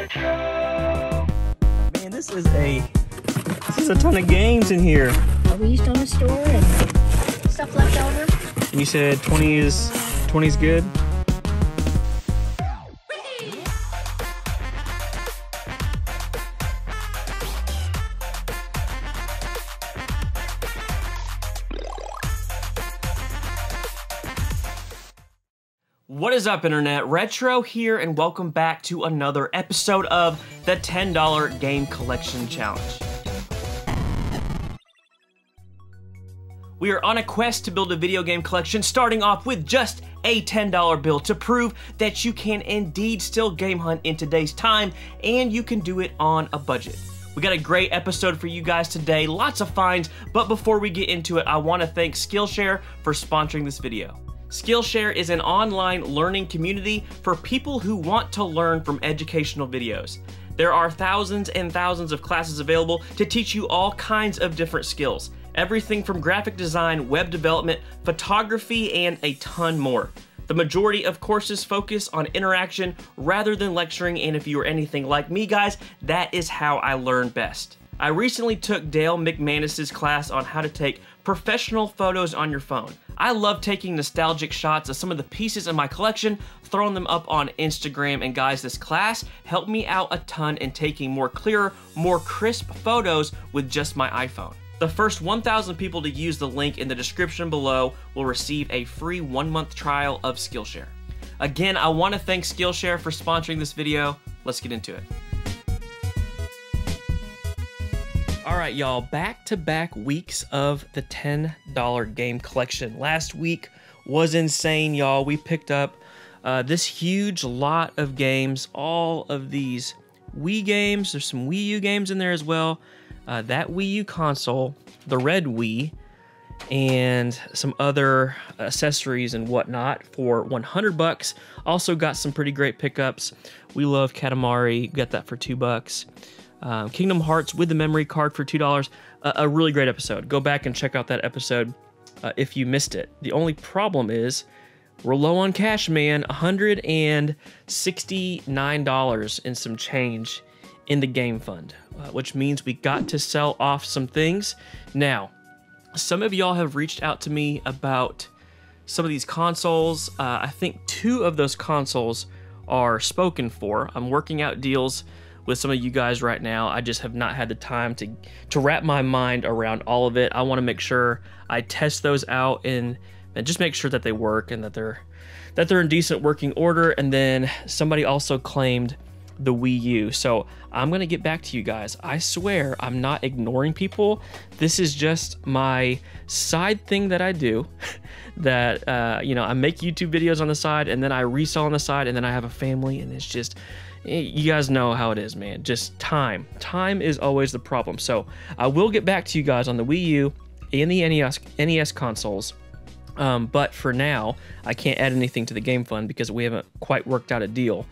Man, this is a ton of games in here. We used on the store and stuff left over. And you said 20 is good? What is up, Internet? Retro here, and welcome back to another episode of the $10 Game Collection Challenge. We are on a quest to build a video game collection, starting off with just a $10 bill to prove that you can indeed still game hunt in today's time, and you can do it on a budget. We got a great episode for you guys today, lots of finds, but before we get into it, I want to thank Skillshare for sponsoring this video. Skillshare is an online learning community for people who want to learn from educational videos. There are thousands and thousands of classes available to teach you all kinds of different skills. Everything from graphic design, web development, photography, and a ton more. The majority of courses focus on interaction rather than lecturing, and if you are anything like me, guys, that is how I learn best. I recently took Dale McManus's class on how to take professional photos on your phone. I love taking nostalgic shots of some of the pieces in my collection, throwing them up on Instagram, and guys, this class helped me out a ton in taking more clearer, more crisp photos with just my iPhone. The first 1,000 people to use the link in the description below will receive a free 1-month trial of Skillshare. Again, I want to thank Skillshare for sponsoring this video. Let's get into it. All right, y'all, back-to-back weeks of the $10 game collection. Last week was insane, y'all. We picked up this huge lot of games, all of these Wii games. There's some Wii U games in there as well. That Wii U console, the red Wii, and some other accessories and whatnot for 100 bucks. Also got some pretty great pickups. We love Katamari, got that for $2. Kingdom Hearts with the memory card for $2. A really great episode. Go back and check out that episode if you missed it. The only problem is we're low on cash, man. $169 and some change in the game fund, which means we got to sell off some things. Now, some of y'all have reached out to me about some of these consoles. I think 2 of those consoles are spoken for. I'm working out deals with some of you guys right now. I just have not had the time to wrap my mind around all of it. I want to make sure I test those out and just make sure that they work and that they're in decent working order. And then somebody also claimed the Wii U. So I'm going to get back to you guys. I swear I'm not ignoring people. This is just my side thing that I do that, you know, I make YouTube videos on the side and then I resell on the side and then I have a family, and it's just, you guys know how it is, man. Just time. Time is always the problem. So I will get back to you guys on the Wii U and the NES consoles. But for now, I can't add anything to the game fund because we haven't quite worked out a deal.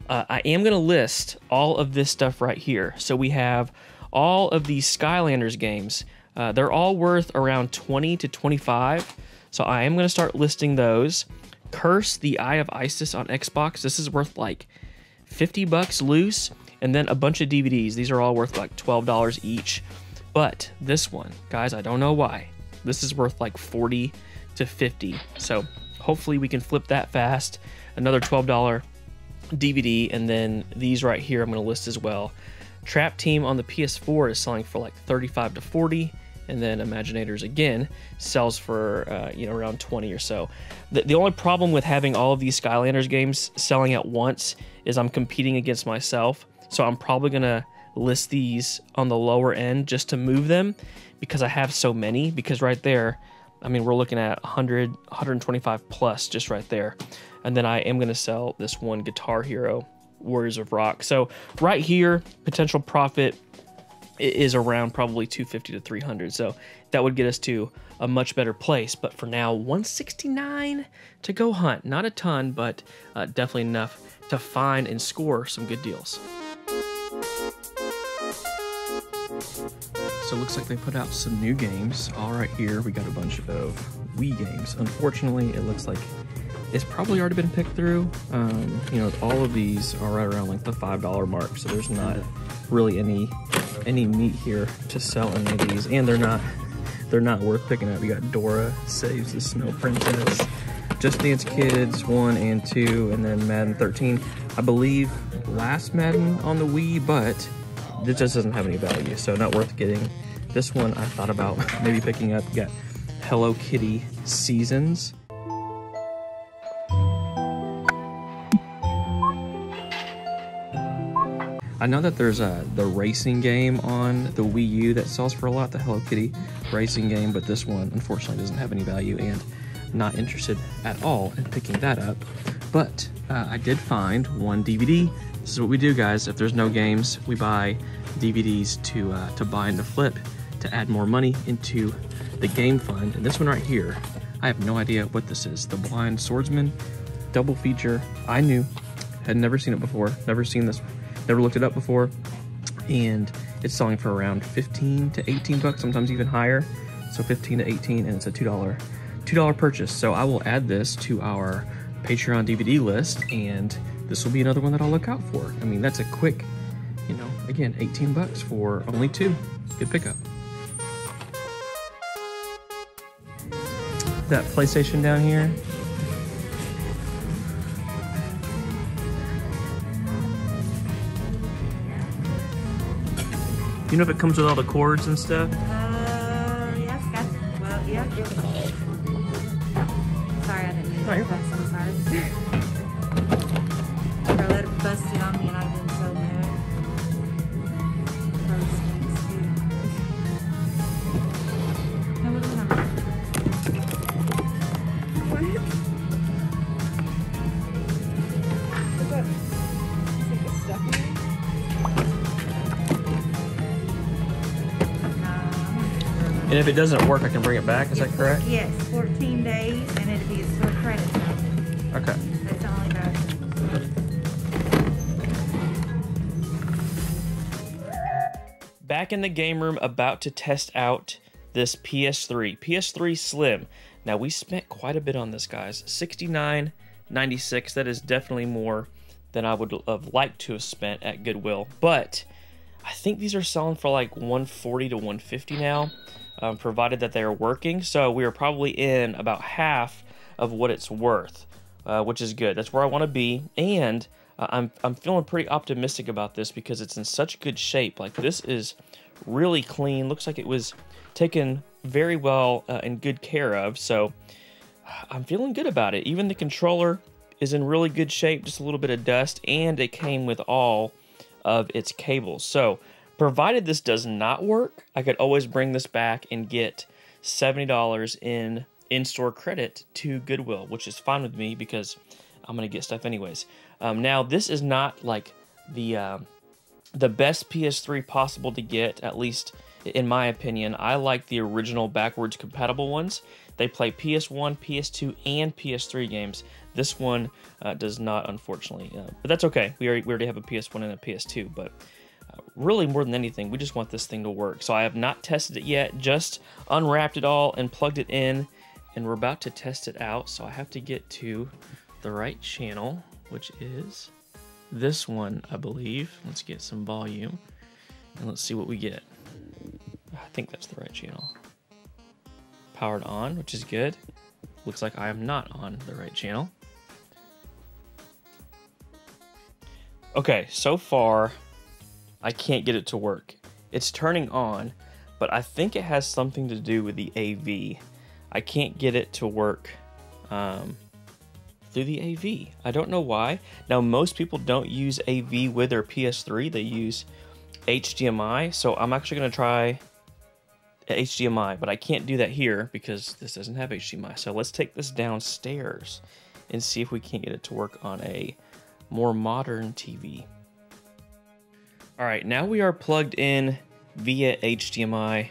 I am going to list all of this stuff right here. So we have all of these Skylanders games. They're all worth around 20 to 25. So I am going to start listing those. Curse the Eye of Isis on Xbox. This is worth like 50 bucks loose, and then a bunch of DVDs. These are all worth like $12 each. But this one, guys, I don't know why. This is worth like 40 to 50. So hopefully we can flip that fast. Another $12 DVD, and then these right here I'm going to list as well. Trap Team on the PS4 is selling for like 35 to 40, and then Imaginators again sells for you know, around 20 or so. The only problem with having all of these Skylanders games selling at once is I'm competing against myself, so I'm probably gonna list these on the lower end just to move them because I have so many. Because right there, I mean, we're looking at 100, 125 plus just right there. And then I am gonna sell this one Guitar Hero Warriors of Rock. So right here, potential profit is around probably 250 to 300. So that would get us to a much better place. But for now, 169 to go hunt. Not a ton, but definitely enough to find and score some good deals. So it looks like they put out some new games. All right, here we got a bunch of Wii games. Unfortunately, it looks like it's probably already been picked through. You know, all of these are right around like the $5 mark, so there's not really any meat here to sell any of these, and they're not worth picking up. You got Dora Saves the Snow Princess, Just Dance Kids 1 and 2, and then Madden 13. I believe last Madden on the Wii, but it just doesn't have any value, so not worth getting. This one I thought about maybe picking up. You got Hello Kitty Seasons. I know that there's the racing game on the Wii U that sells for a lot, the Hello Kitty racing game, but this one unfortunately doesn't have any value, and not interested at all in picking that up. But I did find one DVD. This is what we do, guys. If there's no games, we buy DVDs to buy and to flip to add more money into the game fund. And this one right here, I have no idea what this is. The Blind Swordsman double feature. I had never seen it before, never seen this, never looked it up before, and it's selling for around 15 to 18 bucks, sometimes even higher. So 15 to 18, and it's a $2 purchase. So I will add this to our Patreon DVD list, and this will be another one that I'll look out for. I mean, that's a quick, you know, again, 18 bucks for only 2. Good pickup. That PlayStation down here. You know if it comes with all the cords and stuff? Yes, got it. Well, yeah. Sorry, I didn't mean to bust. I'm sorry. After I let it bust it on me, and I've been so mad. Those things, too. No, what do I have? What? Is that? Is it the stuffing? And if it doesn't work, I can bring it back, is that correct? Yes, 14 days, and it'll be a store credit. Okay. That's all I got. Back in the game room, about to test out this PS3. PS3 Slim. Now, we spent quite a bit on this, guys. $69.96. That is definitely more than I would have liked to have spent at Goodwill. But I think these are selling for like $140 to $150 now. Provided that they are working. So we are probably in about half of what it's worth, which is good. That's where I want to be, and I'm feeling pretty optimistic about this because it's in such good shape. Like, this is really clean. Looks like it was taken very well and good care of. So I'm feeling good about it. Even the controller is in really good shape. Just a little bit of dust, and it came with all of its cables. So provided this does not work, I could always bring this back and get $70 in-store credit to Goodwill, which is fine with me because I'm going to get stuff anyways. Now, this is not like the best PS3 possible to get, at least in my opinion. I like the original backwards compatible ones. They play PS1, PS2, and PS3 games. This one does not, unfortunately, but that's okay. We already have a PS1 and a PS2, but really, more than anything, we just want this thing to work. So I have not tested it yet, just unwrapped it all and plugged it in, and we're about to test it out. So I have to get to the right channel, which is this one, I believe. Let's get some volume, and let's see what we get. I think that's the right channel. Powered on, which is good. Looks like I am not on the right channel. Okay, so far, I can't get it to work. It's turning on, but I think it has something to do with the AV. I can't get it to work through the AV. I don't know why. Now, most people don't use AV with their PS3. They use HDMI, so I'm actually going to try HDMI, but I can't do that here because this doesn't have HDMI. So let's take this downstairs and see if we can't get it to work on a more modern TV. All right, now we are plugged in via HDMI.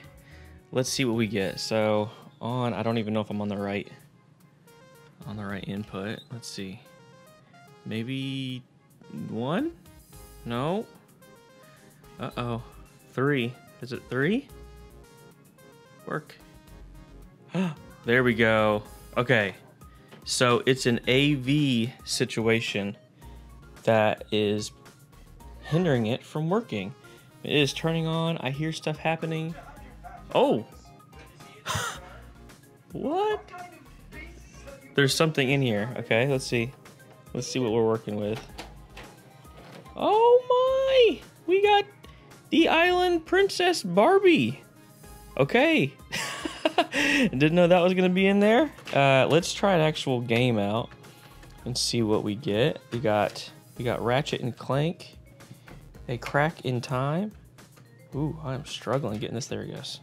Let's see what we get. So I don't even know if I'm on the right input. Let's see. Maybe 1? No. Uh-oh. 3. Is it 3? Work. There we go. Okay. So it's an AV situation that is hindering it from working. It is turning on. I hear stuff happening. Oh. What? There's something in here. Okay, let's see. Let's see what we're working with. Oh my! We got the Island Princess Barbie. Okay. Didn't know that was gonna be in there. Let's try an actual game out and see what we get. We got Ratchet and Clank, A Crack in Time. Ooh, I'm struggling getting this. There he goes.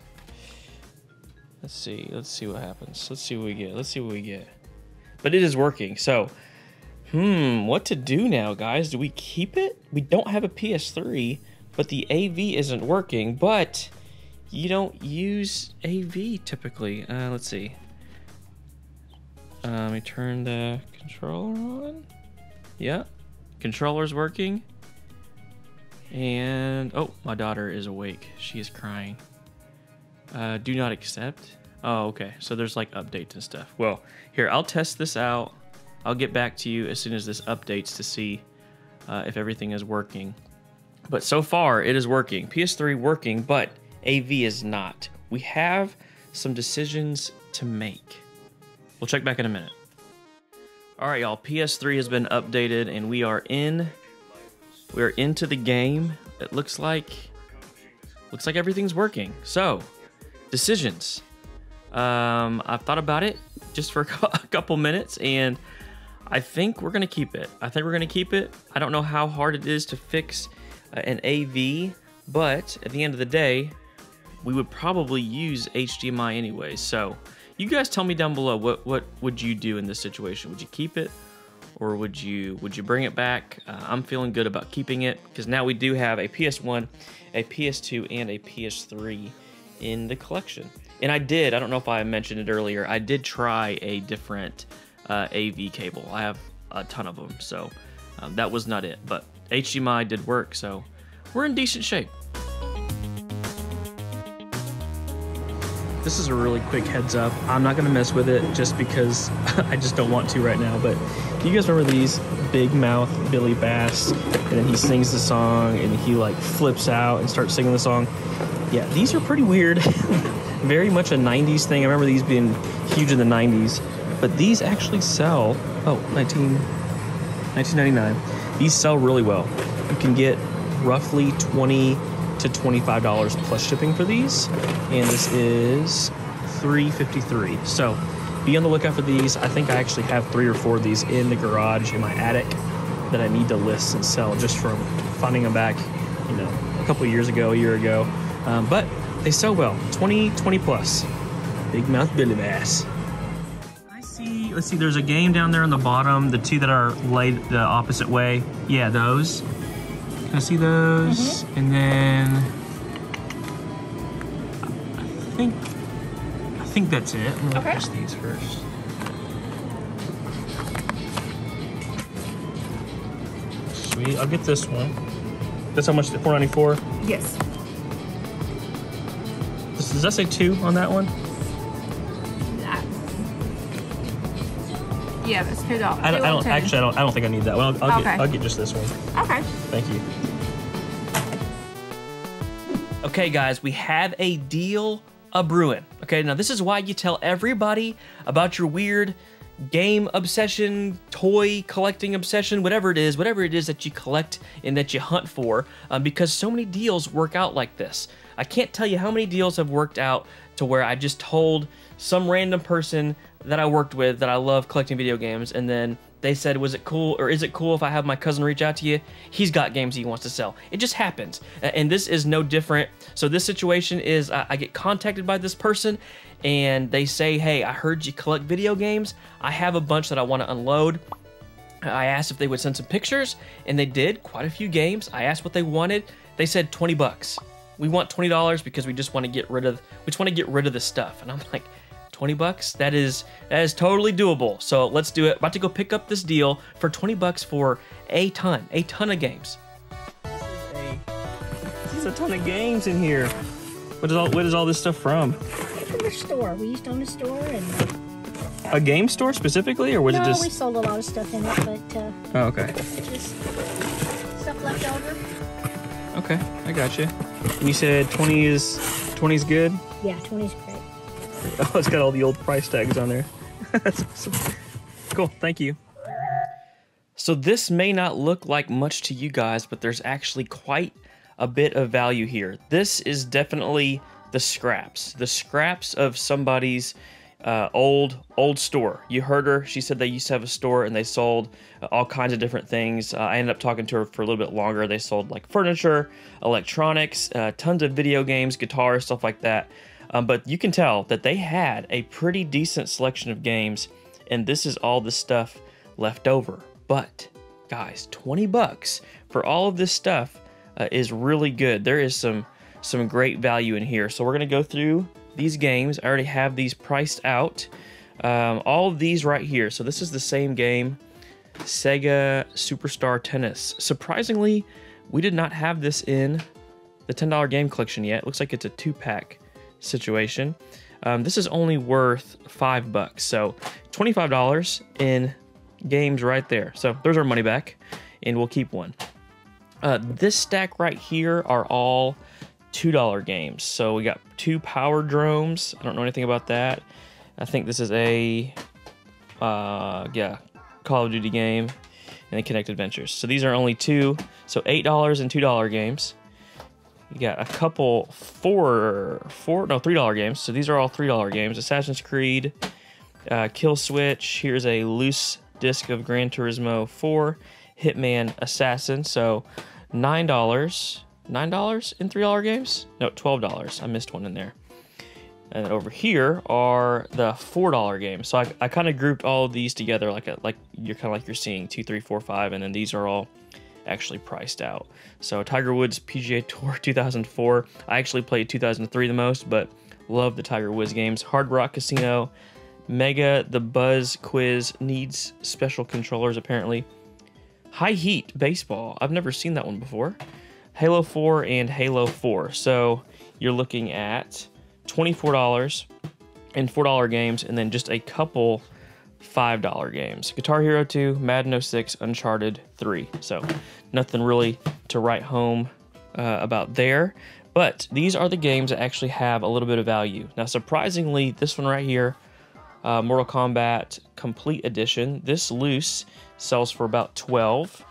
Let's see what happens. Let's see what we get. But it is working. So, what to do now, guys? Do we keep it? We don't have a PS3, but the AV isn't working. But you don't use AV typically. Let's see. Let me turn the controller on. Yeah, controller's working. And oh, my daughter is awake. She is crying. Do not accept. Oh, okay. So there's like updates and stuff. Well, here, I'll test this out. I'll get back to you as soon as this updates to see if everything is working. But so far, it is working. PS3 working, but AV is not. We have some decisions to make. We'll check back in a minute. All right, y'all. PS3 has been updated, and we are into the game. It looks like everything's working. So, decisions. I've thought about it just for a couple minutes, and I think we're gonna keep it. I don't know how hard it is to fix an AV, but at the end of the day, we would probably use HDMI anyway. So, you guys tell me down below what would you do in this situation? Would you keep it, or would you bring it back? I'm feeling good about keeping it because now we do have a PS1, a PS2, and a PS3 in the collection. And I don't know if I mentioned it earlier, I did try a different AV cable. I have a ton of them, so that was not it. But HDMI did work, so we're in decent shape. This is a really quick heads up. I'm not gonna mess with it just because I just don't want to right now, but do you guys remember these Big Mouth Billy Bass? And then he sings the song and he like flips out and starts singing the song. Yeah, these are pretty weird. Very much a 90s thing. I remember these being huge in the 90s, but these actually sell, 1999. These sell really well. You can get roughly $20 to $25 plus shipping for these, and this is $3.53. So be on the lookout for these. I think I actually have 3 or 4 of these in the garage in my attic that I need to list and sell just from finding them back, a couple of years ago, a year ago. But they sell well, 20 plus. Big Mouth Billy Bass. I see, let's see, there's a game down there on the bottom, the 2 that are laid the opposite way. Yeah, those. Can I see those? Mm-hmm. And then I think that's it. I'm gonna press these first. Sweet, I'll get this one. That's how much? $4.94? Yes. Does that say 2 on that one? Yeah, that's $2. I don't think I need that one. I'll get just this one. Okay. Thank you. Okay, guys, we have a deal a-brewing. Okay, now this is why you tell everybody about your weird game obsession, toy collecting obsession, whatever it is that you collect and that you hunt for, because so many deals work out like this. I can't tell you how many deals have worked out to where I just told some random person that I worked with that I love collecting video games, and then they said, was it cool, or is it cool if I have my cousin reach out to you? He's got games he wants to sell. It just happens, and this is no different. So this situation is I get contacted by this person, and they say, hey, I heard you collect video games. I have a bunch that I want to unload. I asked if they would send some pictures, and they did, quite a few games. I asked what they wanted. They said $20. We want $20 because we just want to get rid of the stuff. And I'm like, $20? That is totally doable. So let's do it. About to go pick up this deal for $20 for a ton of games. This is a ton of games in here. What is all this stuff from? From the store. We used to own a store, and A game store specifically, or was it No, just? we sold a lot of stuff in it, but Oh, okay. just stuff left over. Okay, I got you. And you said 20 is good. Yeah, 20's great. Oh, it's got all the old price tags on there. That's awesome. Cool, thank you. So this may not look like much to you guys, but there's actually quite a bit of value here. This is definitely the scraps of somebody's old store. You heard her. She said they used to have a store and they sold all kinds of different things. I ended up talking to her for a little bit longer. They sold like furniture, electronics, tons of video games, guitars, stuff like that. But you can tell that they had a pretty decent selection of games, and this is all the stuff left over. But guys, 20 bucks for all of this stuff is really good. There is some great value in here. So we're gonna go through these games. I already have these priced out. All of these right here. So this is the same game, Sega Superstar Tennis. Surprisingly, we did not have this in the $10 game collection yet. Looks like it's a 2-pack situation. This is only worth $5, so $25 in games right there. So there's our money back, and we'll keep one. This stack right here are all $2 games. So we got 2 Power Drones. I don't know anything about that. I think this is a yeah, Call of Duty game, and then Connect Adventures. So these are only 2, so $8 and $2 games. You got a couple $3 games. So these are all $3 games. Assassin's Creed, Kill Switch. Here's a loose disc of Gran Turismo 4, Hitman Assassin. So $9 in $3 games? No, $12. I missed one in there. And then over here are the $4 games. So I kind of grouped all of these together like you're seeing 2, 3, 4, 5, and then these are all actually priced out. So Tiger Woods PGA Tour 2004. I actually played 2003 the most, but love the Tiger Woods games. Hard Rock Casino, Mega the Buzz Quiz needs special controllers apparently. High Heat Baseball. I've never seen that one before. Halo 4 and Halo 4. So you're looking at $24 in $4 games, and then just a couple $5 games. Guitar Hero 2, Madden 06, Uncharted 3. So nothing really to write home about there. But these are the games that actually have a little bit of value. Now, surprisingly, this one right here, Mortal Kombat Complete Edition, this loose sells for about $12.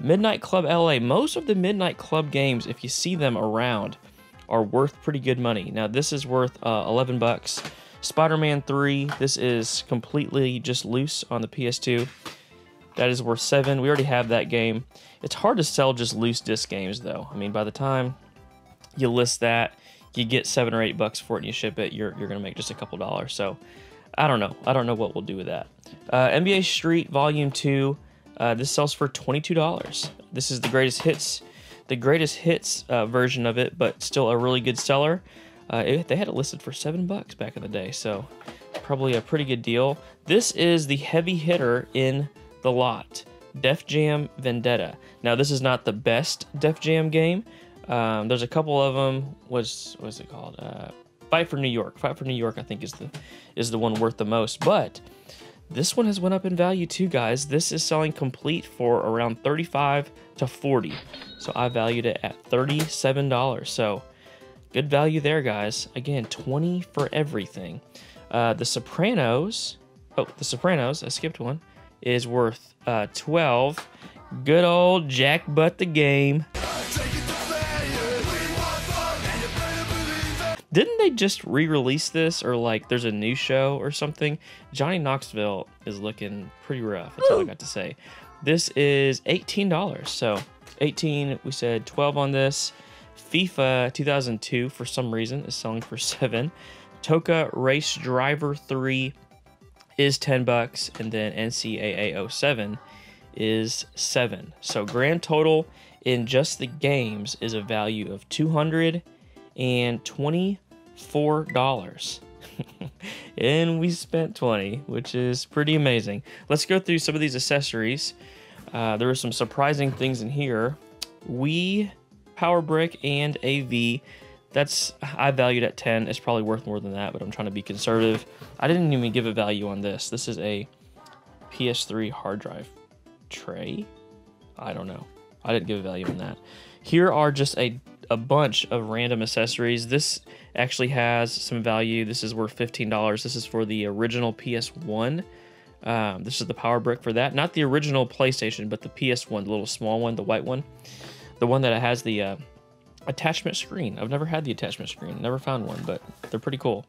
Midnight Club LA. Most of the Midnight Club games, if you see them around, are worth pretty good money. Now, this is worth $11. Spider-Man 3, this is completely just loose on the PS2. That is worth $7. We already have that game. It's hard to sell just loose disc games, though. I mean, by the time you list that, you get $7 or $8 for it and you ship it, you're gonna make just a couple dollars. So, I don't know. I don't know what we'll do with that. NBA Street Volume 2, this sells for $22. This is the greatest hits version of it, but still a really good seller. They had it listed for $7 back in the day, so probably a pretty good deal. This is the heavy hitter in the lot, Def Jam Vendetta. Now, this is not the best Def Jam game. There's a couple of them. What's it called? Fight for New York. Fight for New York, I think, is the one worth the most. But this one has went up in value too, guys. This is selling complete for around $35 to $40. So I valued it at $37. So good value there, guys. Again, $20 for everything. The Sopranos, I skipped one, is worth $12. Good old Jack Butt the Game. Didn't they just re-release this, or like there's a new show or something? Johnny Knoxville is looking pretty rough. That's all I got to say. This is $18. So 18, we said 12 on this. FIFA 2002, for some reason, is selling for $7. Toka Race Driver 3 is $10, and then NCAA 07 is $7. So grand total in just the games is a value of $224. And we spent $20, which is pretty amazing. Let's go through some of these accessories. There were some surprising things in here. Wii Power Brick and AV. I valued at 10. It's probably worth more than that, but I'm trying to be conservative. I didn't even give a value on this. This is a PS3 hard drive tray. I don't know. I didn't give a value on that. Here are just a bunch of random accessories. This actually has some value. This is worth $15. This is for the original PS1. This is the power brick for that. Not the original PlayStation, but the PS1, the little small one, the white one. The one that has the attachment screen. I've never had the attachment screen. Never found one, but they're pretty cool.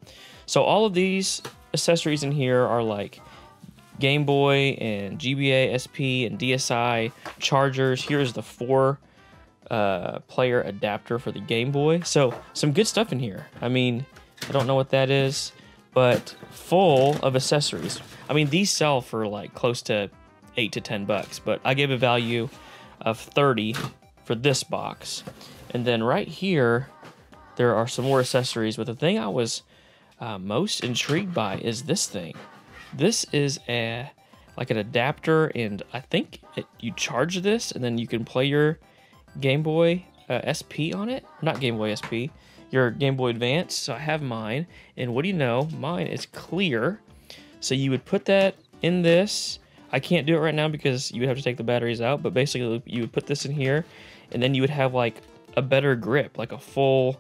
So all of these accessories in here are like Game Boy and GBA, SP, and DSi chargers. Here's the 4-player adapter for the Game Boy. So some good stuff in here. I mean, I don't know what that is, but full of accessories. I mean, these sell for like close to $8 to $10, but I gave a value of 30 for this box. And then right here, there are some more accessories, but the thing I was most intrigued by is this thing. This is like an adapter, and I think you charge this, and then you can play your Game Boy SP on it. Not Game Boy SP, your Game Boy Advance. So I have mine, and what do you know? Mine is clear. So you would put that in this. I can't do it right now because you would have to take the batteries out, but basically you would put this in here, and then you would have like a better grip, like a full,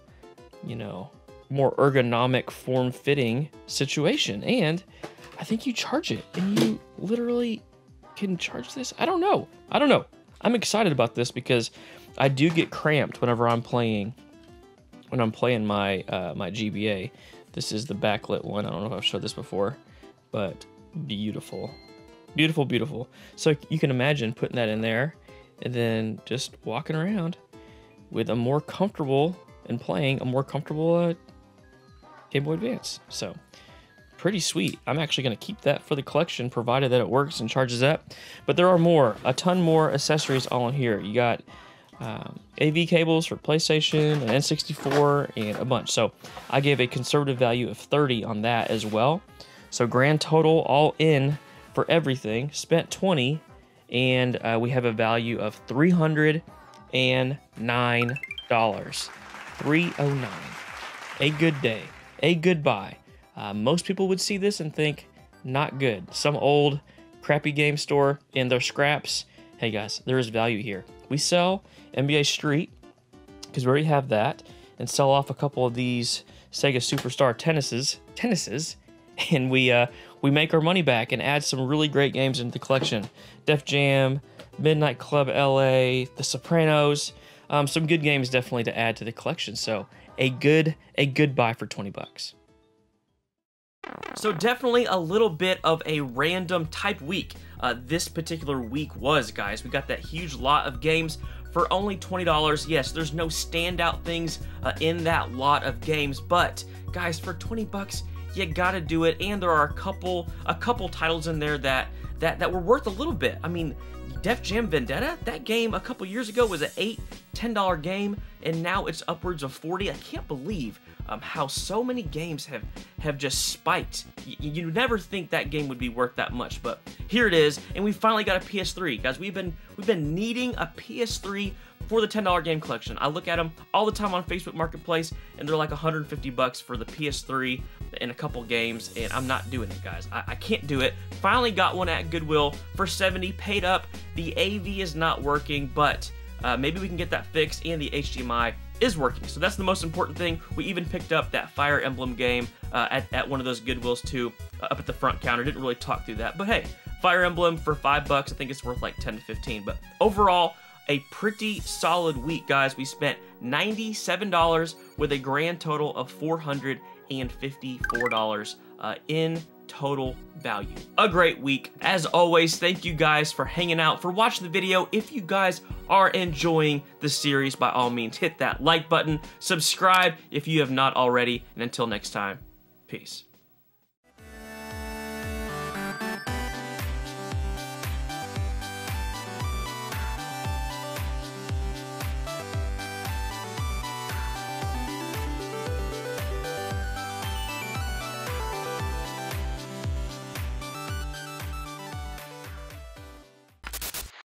you know, more ergonomic, form-fitting situation. And I think you charge it, and you literally can charge this. I don't know. I'm excited about this because I do get cramped whenever I'm playing. When I'm playing my my GBA. This is the backlit one. I don't know if I've showed this before, but beautiful, beautiful, beautiful. So you can imagine putting that in there, and then just walking around with a more comfortable and playing a more comfortable Game Boy Advance. So pretty sweet. I'm actually going to keep that for the collection, provided that it works and charges up. But there are a ton more accessories all in here. You got AV cables for PlayStation, an N64, and a bunch. So I gave a conservative value of 30 on that as well. So grand total, all in for everything, spent 20, and we have a value of $309. $309. A good day, a good buy. Most people would see this and think, not good. Some old crappy game store in their scraps. Hey guys, there is value here. We sell NBA Street, because we already have that, and sell off a couple of these Sega Superstar tennises, and we make our money back and add some really great games into the collection. Def Jam, Midnight Club LA, The Sopranos, some good games definitely to add to the collection. So a good buy for $20. So definitely a little bit of a random type week. This particular week was, guys. We got that huge lot of games for only $20. Yes, there's no standout things in that lot of games, but guys, for $20, you gotta do it. And there are a couple titles in there that were worth a little bit. I mean, Def Jam Vendetta, that game a couple years ago was an $8, $10 game, and now it's upwards of $40. I can't believe how so many games have just spiked. You never think that game would be worth that much, but here it is, and we finally got a PS3. Guys, we've been needing a PS3 for the $10 game collection. I look at them all the time on Facebook Marketplace, and they're like $150 for the PS3 and a couple games, and I'm not doing it, guys. I can't do it. Finally got one at Goodwill for $70, paid up. The AV is not working, but maybe we can get that fixed, and the HDMI is working. So that's the most important thing. We even picked up that Fire Emblem game at one of those Goodwills too, up at the front counter. Didn't really talk through that, but hey, Fire Emblem for $5, I think it's worth like 10 to 15. But overall, a pretty solid week, guys. We spent $97 with a grand total of $454 in total value. A great week. As always, thank you guys for hanging out, for watching the video. If you guys are enjoying the series, by all means, hit that like button, subscribe if you have not already, and until next time, peace.